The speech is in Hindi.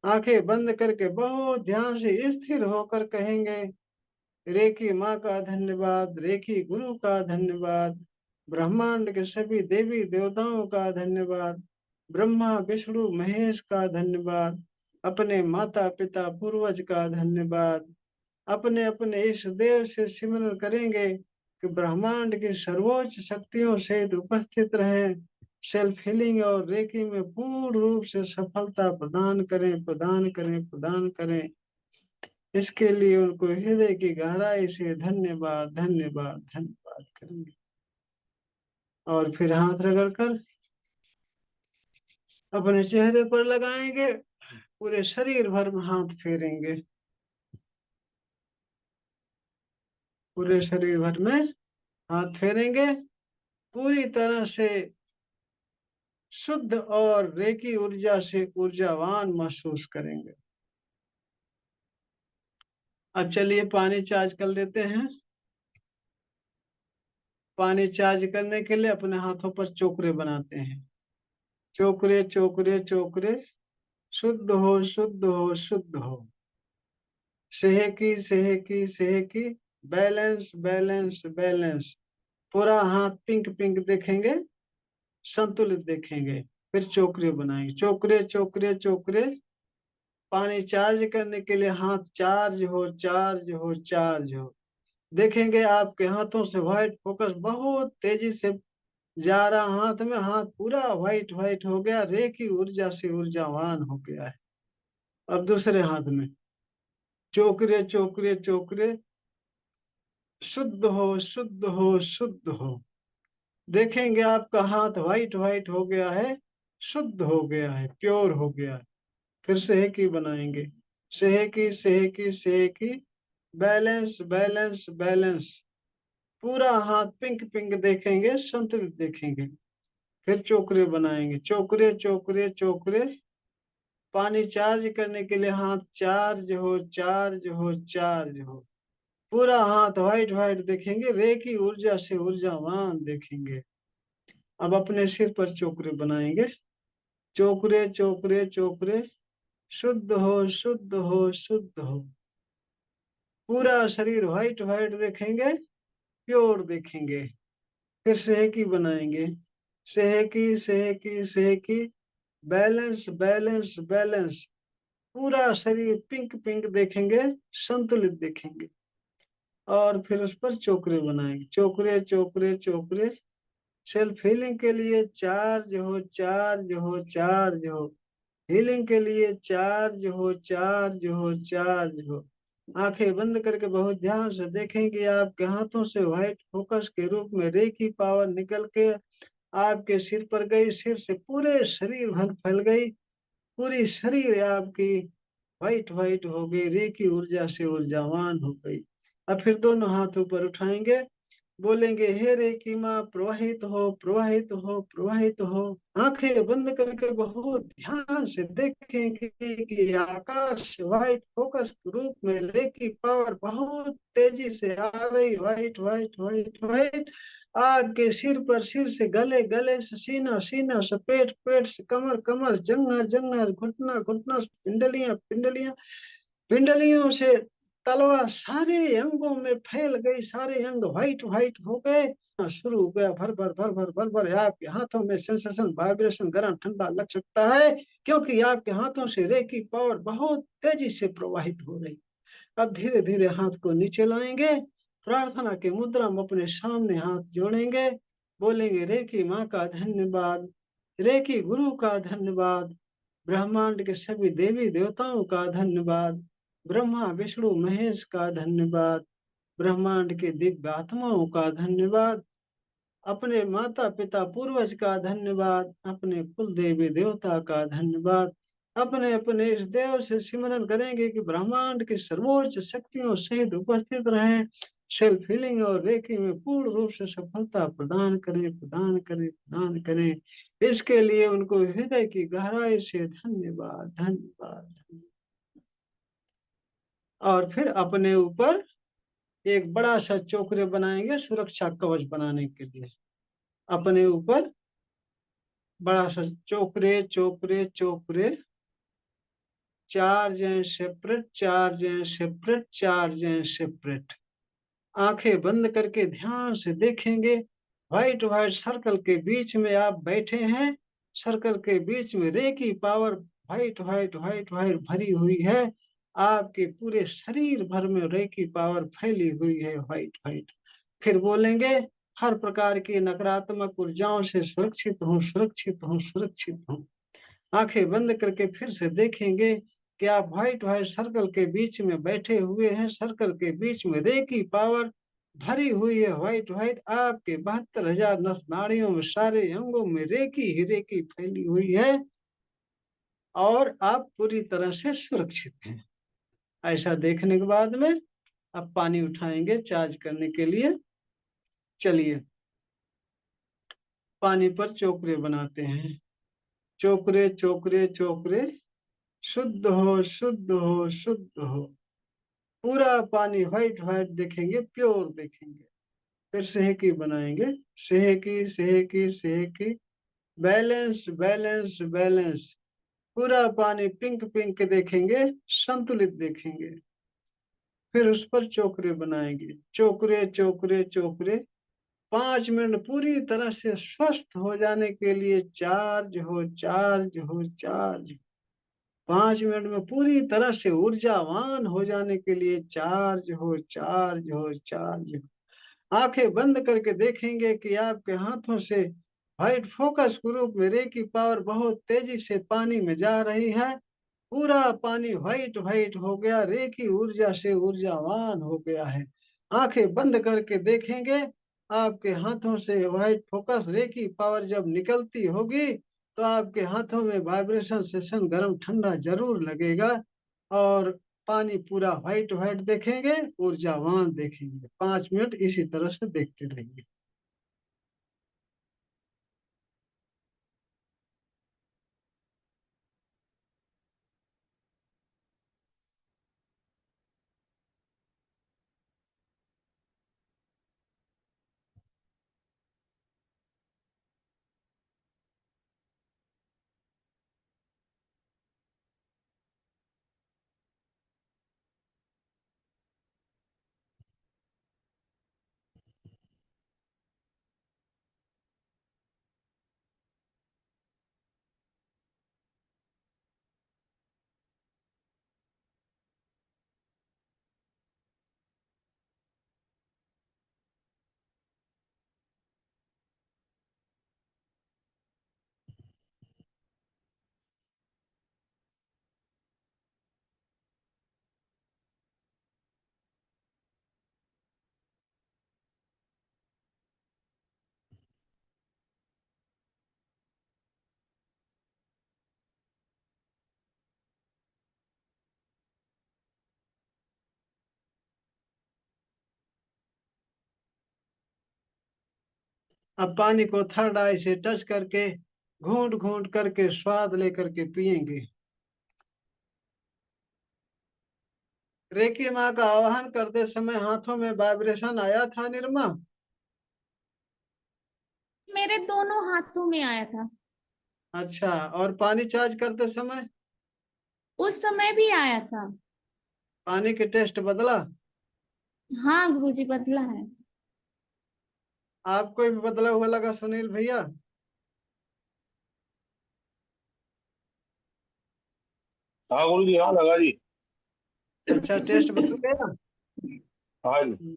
आंखें बंद करके बहुत ध्यान से स्थिर होकर कहेंगे, रेखी माँ का धन्यवाद, रेखी गुरु का धन्यवाद, ब्रह्मांड के सभी देवी देवताओं का धन्यवाद, ब्रह्मा विष्णु महेश का धन्यवाद, अपने माता पिता पूर्वज का धन्यवाद। अपने अपने इष्ट देव से सिमरन करेंगे कि ब्रह्मांड की सर्वोच्च शक्तियों से उपस्थित रहे, सेल्फ हीलिंग और रेकी में पूर्ण रूप से सफलता प्रदान करें, प्रदान करें, प्रदान करें। इसके लिए उनको हृदय की गहराई से धन्यवाद, धन्यवाद, धन्यवाद करेंगे। और फिर हाथ रगड़ कर अपने चेहरे पर लगाएंगे, पूरे शरीर भर में हाथ फेरेंगे, पूरे शरीर भर में हाथ फेरेंगे, पूरी तरह से शुद्ध और रेकी ऊर्जा से ऊर्जावान महसूस करेंगे। अब चलिए पानी चार्ज कर लेते हैं। पानी चार्ज करने के लिए अपने हाथों पर चोकरे बनाते हैं। चोकरे चोकरे चोकरे, शुद्ध हो शुद्ध हो शुद्ध हो, सेहकी सेहकी सेहकी, बैलेंस बैलेंस बैलेंस। पूरा हाथ पिंक पिंक देखेंगे, संतुलित देखेंगे। फिर चोकरे बनाएंगे, चोकरे चोकरे चोकरे। पानी चार्ज करने के लिए हाथ चार्ज हो चार्ज हो चार्ज हो। देखेंगे आपके हाथों से व्हाइट फोकस बहुत तेजी से जा रहा, हाथ में हाथ पूरा व्हाइट व्हाइट हो गया, रे की ऊर्जा से ऊर्जावान हो गया है। अब दूसरे हाथ में चोकरे चोकरे चोकरे, शुद्ध हो शुद्ध हो शुद्ध हो। देखेंगे आपका हाथ व्हाइट व्हाइट हो गया है, शुद्ध हो गया है, प्योर हो गया है। फिर सेहकी बनाएंगे, सेहकी सेहकी सेहकी, बैलेंस बैलेंस बैलेंस। पूरा हाथ पिंक पिंक देखेंगे, संतुलित देखेंगे। फिर चोकरे बनाएंगे, चोकरे चोकरे चोकरे। पानी चार्ज करने के लिए हाथ चार्ज हो चार्ज हो चार्ज हो। पूरा हाथ व्हाइट व्हाइट देखेंगे, रे की ऊर्जा से ऊर्जावान देखेंगे। अब अपने सिर पर चोकरे बनाएंगे, चोकरे चोकरे चोकरे, शुद्ध हो शुद्ध हो शुद्ध हो। पूरा शरीर व्हाइट व्हाइट देखेंगे, प्योर देखेंगे। फिर सेहकी बनाएंगे, सेहकी सेहकी सेहकी, बैलेंस बैलेंस बैलेंस। पूरा शरीर पिंक पिंक देखेंगे, संतुलित देखेंगे। और फिर उस पर चोकरे बनाएंगे, चोकरे चोकरे चोकरे। सेल्फ हीलिंग के लिए चार्ज हो चार्ज हो चार्ज हो, हीलिंग के लिए चार्ज हो चार्ज हो चार्ज हो। आंखें बंद करके बहुत ध्यान से देखेंगे, आपके हाथों से व्हाइट फोकस के रूप में रे की पावर निकल के आपके सिर पर गई, सिर से पूरे शरीर भर फैल गई, पूरी शरीर आपकी व्हाइट व्हाइट हो गई, रे की ऊर्जा से ऊर्जावान हो गई। अब फिर दोनों हाथ ऊपर उठाएंगे, बोलेंगे हे रे की माँ प्रवाहित हो प्रवाहित हो प्रवाहित हो। आंखें बंद करके बहुत ध्यान से देखेंगे कि आकाश व्हाइट फोकस के रूप में रे की पावर बहुत तेजी से आ रही, व्हाइट व्हाइट व्हाइट व्हाइट। आपके सिर पर, सिर से गले, गले से सीना, सीना से पेट, पेट से कमर, कमर जंघा, जंघा घुटना, घुटना पिंडलियां, पिंडलियां, पिंडलियों से तलवार सारे अंगों में फैल गई, सारे अंग व्हाइट व्हाइट हो गए। शुरू हो गया, भर भर भर भर भर भर। आपके हाथों में सेंसेशन, वाइब्रेशन, गर्म ठंडा लग सकता है, क्योंकि आपके हाथों से रे की पावर बहुत तेजी से प्रवाहित हो रही। अब धीरे धीरे हाथ को नीचे लाएंगे, प्रार्थना के मुद्रा में अपने सामने हाथ जोड़ेंगे, बोलेंगे रे की माँ का धन्यवाद, रे की गुरु का धन्यवाद, ब्रह्मांड के सभी देवी देवताओं का धन्यवाद, ब्रह्मा विष्णु महेश का धन्यवाद, ब्रह्मांड के दिव्य आत्माओं का धन्यवाद, अपने माता पिता पूर्वज का धन्यवाद, अपने कुल देवी देवता का धन्यवाद। अपने अपने इस देव से सिमरन करेंगे कि ब्रह्मांड की सर्वोच्च शक्तियों सहित उपस्थित रहें, सेल्फ हीलिंग और रेकी में पूर्ण रूप से सफलता प्रदान करें, प्रदान करें, प्रदान करें। इसके लिए उनको हृदय की गहराई से धन्यवाद, धन्यवाद, धन्यवाद। और फिर अपने ऊपर एक बड़ा सा चोकरे बनाएंगे, सुरक्षा कवच बनाने के लिए। अपने ऊपर बड़ा सा चोकरे चोकरे चोकरे, charge and separate, charge and separate, charge and separate. आंखें बंद करके ध्यान से देखेंगे, व्हाइट व्हाइट सर्कल के बीच में आप बैठे हैं। सर्कल के बीच में रे की power white white white white भरी हुई है। आपके पूरे शरीर भर में रे की पावर फैली हुई है, व्हाइट व्हाइट। फिर बोलेंगे, हर प्रकार की नकारात्मक ऊर्जाओं से सुरक्षित हूँ, सुरक्षित हूँ, सुरक्षित हूँ। आंखें बंद करके फिर से देखेंगे कि आप व्हाइट व्हाइट सर्कल के बीच में बैठे हुए हैं। सर्कल के बीच में रे की पावर भरी हुई है, व्हाइट व्हाइट। आपके 72,000 नस नाड़ियों में, सारे अंगों में रे की ही रे की फैली हुई है, और आप पूरी तरह से सुरक्षित हैं। ऐसा देखने के बाद में अब पानी उठाएंगे चार्ज करने के लिए। चलिए, पानी पर चोकरे बनाते हैं। चोकरे चोकरे चोकरे, शुद्ध हो, शुद्ध हो, शुद्ध हो। पूरा पानी व्हाइट व्हाइट देखेंगे, प्योर देखेंगे। फिर सेहकी बनाएंगे, सेहकी सेहकी सेहकी, बैलेंस बैलेंस बैलेंस। पूरा पानी पिंक पिंक देखेंगे, संतुलित देखेंगे। फिर उस पर चोकरे बनाएंगे, चोकरे चोकरे चोकरे। 5 मिनट पूरी तरह से स्वस्थ हो जाने के लिए चार्ज हो, चार्ज हो, चार्ज। 5 मिनट में पूरी तरह से ऊर्जावान हो जाने के लिए चार्ज हो, चार्ज हो, चार्ज हो। आंखें बंद करके देखेंगे कि आपके हाथों से व्हाइट फोकस ग्रुप में रे की पावर बहुत तेजी से पानी में जा रही है। पूरा पानी व्हाइट व्हाइट हो गया, रे की ऊर्जा से ऊर्जावान हो गया है। आंखें बंद करके देखेंगे, आपके हाथों से व्हाइट फोकस रे की पावर जब निकलती होगी तो आपके हाथों में वाइब्रेशन सेशन गर्म ठंडा जरूर लगेगा, और पानी पूरा व्हाइट व्हाइट देखेंगे, ऊर्जावान देखेंगे। 5 मिनट इसी तरह से देखते रहिए। अब पानी को थर्ड आई से टच करके, घूंट घूंट करके, स्वाद लेकर के पिएंगे। रेकी माँ का आवाहन करते समय हाथों में वाइब्रेशन आया था निर्मा? मेरे दोनों हाथों में आया था। अच्छा, और पानी चार्ज करते समय उस समय भी आया था। पानी के टेस्ट बदला? हाँ गुरुजी, बदला है। आपको भी बदला हुआ लगा सुनील भैया? हाँ गुरु जी, हाँ लगा जी। अच्छा, टेस्ट बदल गया। हाँ जी।